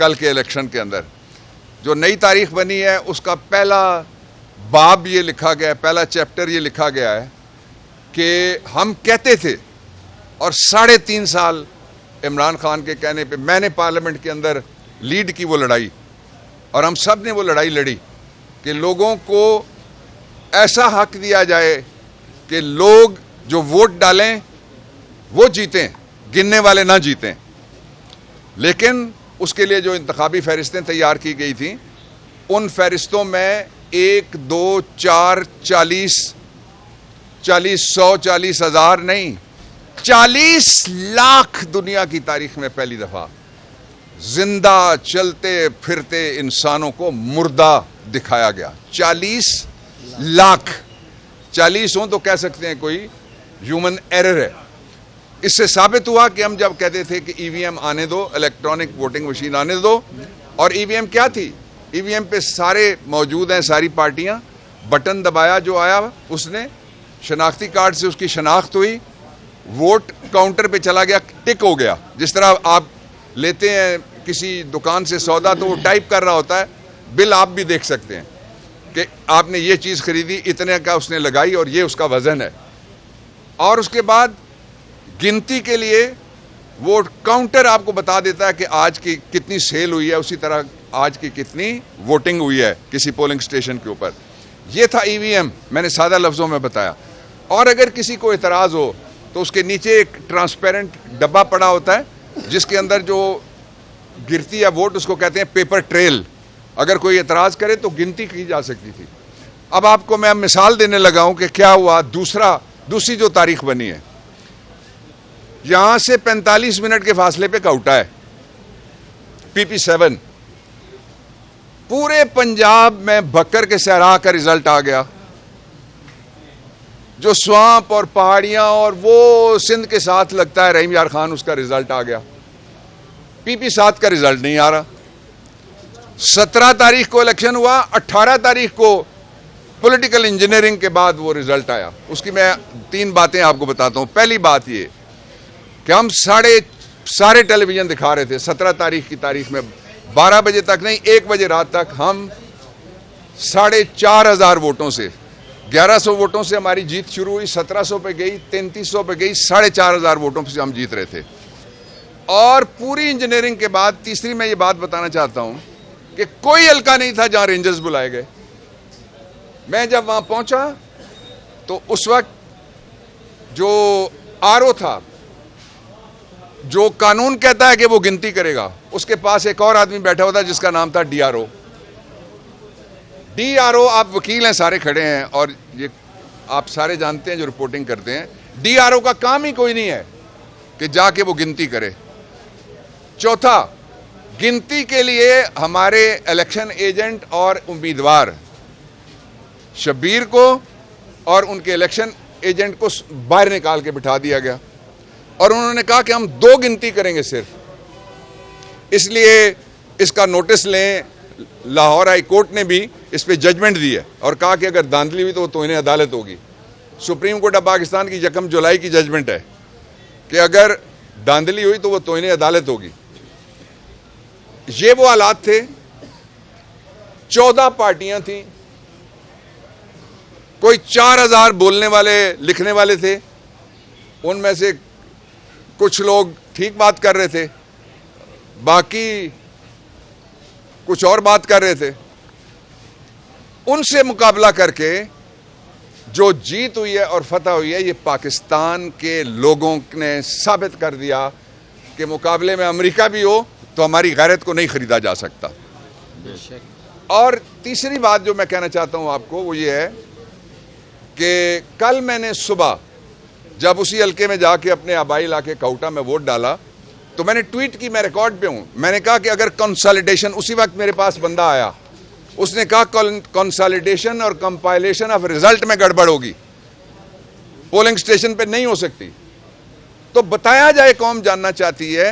कल के इलेक्शन के अंदर जो नई तारीख बनी है उसका पहला बाब ये लिखा गया है, पहला चैप्टर ये लिखा गया है कि हम कहते थे और 3.5 साल इमरान खान के कहने पे मैंने पार्लियामेंट के अंदर लीड की वो लड़ाई, और हम सब ने वो लड़ाई लड़ी कि लोगों को ऐसा हक दिया जाए कि लोग जो वोट डालें वो जीतें, गिनने वाले ना जीतें। लेकिन उसके लिए जो इंतखाबी फहरिस्तें तैयार की गई थी उन फहरिस्तों में 1, 2, 4, 40, 140,000 नहीं, 40 लाख दुनिया की तारीख में पहली दफा जिंदा चलते फिरते इंसानों को मुर्दा दिखाया गया। 40 लाख, 40 हो तो कह सकते हैं कोई ह्यूमन एरर है। इससे साबित हुआ कि हम जब कहते थे कि ईवीएम आने दो, इलेक्ट्रॉनिक वोटिंग मशीन आने दो, और ईवीएम क्या थी, ईवीएम पे सारे मौजूद हैं, सारी पार्टियां, बटन दबाया जो आया उसने, शनाख्ती कार्ड से उसकी शनाख्त हुई, वोट काउंटर पे चला गया, टिक हो गया। जिस तरह आप लेते हैं किसी दुकान से सौदा तो वो टाइप कर रहा होता है, बिल आप भी देख सकते हैं कि आपने ये चीज़ खरीदी, इतने का उसने लगाई और ये उसका वजन है। और उसके बाद गिनती के लिए वो काउंटर आपको बता देता है कि आज की कितनी सेल हुई है, उसी तरह आज की कितनी वोटिंग हुई है किसी पोलिंग स्टेशन के ऊपर। ये था ईवीएम, मैंने सादा लफ्ज़ों में बताया। और अगर किसी को एतराज़ हो तो उसके नीचे एक ट्रांसपेरेंट डब्बा पड़ा होता है जिसके अंदर जो गिरती है वोट उसको कहते हैं पेपर ट्रेल। अगर कोई एतराज़ करे तो गिनती की जा सकती थी। अब आपको मैं मिसाल देने लगा हूं कि क्या हुआ। दूसरी जो तारीख बनी है, यहां से 45 मिनट के फासले पे काउटा है PP7। पूरे पंजाब में भक्कर के सहरा का रिजल्ट आ गया, जो स्वांप और पहाड़ियां और वो सिंध के साथ लगता है रहीम यार खान, उसका रिजल्ट आ गया। PP7 का रिजल्ट नहीं आ रहा। 17 तारीख को इलेक्शन हुआ, 18 तारीख को पॉलिटिकल इंजीनियरिंग के बाद वो रिजल्ट आया। उसकी मैं 3 बातें आपको बताता हूं। पहली बात ये कि हम सारे टेलीविजन दिखा रहे थे 17 तारीख की तारीख में 12 बजे तक नहीं, 1 बजे रात तक हम 4,500 वोटों से, 1100 वोटों से हमारी जीत शुरू हुई, 1700 पे गई, 3300 पे गई, 4,500 वोटों से हम जीत रहे थे। और पूरी इंजीनियरिंग के बाद तीसरी मैं ये बात बताना चाहता हूं कि कोई हल्का नहीं था जहां रेंजर्स बुलाए गए। मैं जब वहां पहुंचा तो उस वक्त जो RO था, जो कानून कहता है कि वो गिनती करेगा, उसके पास एक और आदमी बैठा हुआ था जिसका नाम था DRO। आप वकील हैं, सारे खड़े हैं और ये आप सारे जानते हैं जो रिपोर्टिंग करते हैं, DRO का काम ही कोई नहीं है कि जाके वो गिनती करे। चौथा, गिनती के लिए हमारे इलेक्शन एजेंट और उम्मीदवार शब्बीर को और उनके इलेक्शन एजेंट को बाहर निकाल के बिठा दिया गया और उन्होंने कहा कि हम 2 गिनती करेंगे सिर्फ। इसलिए इसका नोटिस लें। लाहौर हाई कोर्ट ने भी इस पे जजमेंट दी है और कहा कि अगर धांधली हुई तो तौहीन अदालत होगी। सुप्रीम कोर्ट ऑफ पाकिस्तान की 1 जुलाई की जजमेंट है कि अगर धांधली हुई तो वो तौहीन अदालत होगी। ये वो हालात थे। 14 पार्टियां थीं, कोई 4,000 बोलने वाले लिखने वाले थे। उनमें से कुछ लोग ठीक बात कर रहे थे, बाकी कुछ और बात कर रहे थे। उनसे मुकाबला करके जो जीत हुई है और फतह हुई है, ये पाकिस्तान के लोगों ने साबित कर दिया कि मुकाबले में अमेरिका भी हो तो हमारी गैरत को नहीं खरीदा जा सकता। और तीसरी बात जो मैं कहना चाहता हूं आपको वो ये है कि कल मैंने सुबह जब उसी हल्के में जाके अपने आबाई इलाके काउटा में वोट डाला तो मैंने ट्वीट की, मैं रिकॉर्ड पे हूं, मैंने कहा कि अगर कंसोलिडेशन, उसी वक्त मेरे पास बंदा आया, उसने कहा कंसोलिडेशन और कंपाइलेशन ऑफ रिजल्ट में गड़बड़ होगी, पोलिंग स्टेशन पे नहीं हो सकती। तो बताया जाए, कौम जानना चाहती है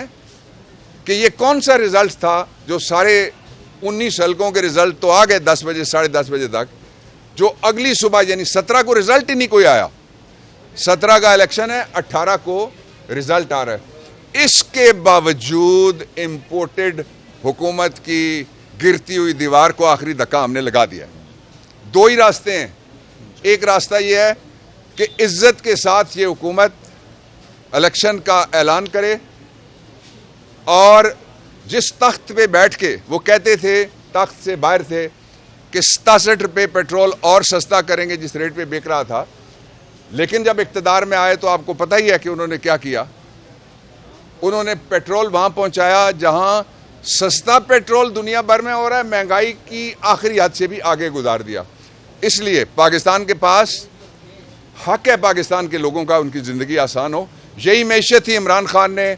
कि ये कौन सा रिजल्ट था जो सारे 19 हल्कों के रिजल्ट तो आ गए 10 बजे, 10:30 बजे तक, जो अगली सुबह यानी 17 को रिजल्ट ही नहीं कोई आया। 17 का इलेक्शन है, 18 को रिजल्ट आ रहा है। इसके बावजूद इंपोर्टेड हुकूमत की गिरती हुई दीवार को आखिरी धक्का हमने लगा दिया। दो ही रास्ते हैं। एक रास्ता यह है कि इज्जत के साथ ये हुकूमत इलेक्शन का ऐलान करे और जिस तख्त पे बैठ के वो कहते थे, तख्त से बाहर थे, कि 67 रुपये पेट्रोल और सस्ता करेंगे जिस रेट पे बिक रहा था, लेकिन जब इख्तिदार में आए तो आपको पता ही है कि उन्होंने क्या किया। उन्होंने पेट्रोल वहां पहुंचाया जहां सस्ता पेट्रोल दुनिया भर में हो रहा है, महंगाई की आखिरी हद से भी आगे गुजार दिया। इसलिए पाकिस्तान के पास हक है, पाकिस्तान के लोगों का, उनकी ज़िंदगी आसान हो। यही मैशत ही इमरान खान ने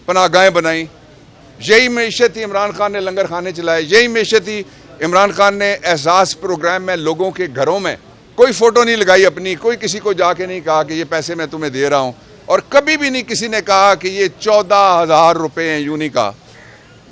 पनाहगाहें बनाई, यही मैशत ही इमरान खान ने लंगर खाने चलाए, यही मैशत ही इमरान खान ने एहसास प्रोग्राम में लोगों के घरों में कोई फ़ोटो नहीं लगाई अपनी, कोई किसी को जाके नहीं कहा कि ये पैसे मैं तुम्हें दे रहा हूँ, और कभी भी नहीं किसी ने कहा कि ये 14,000 रुपये हैं यूनी का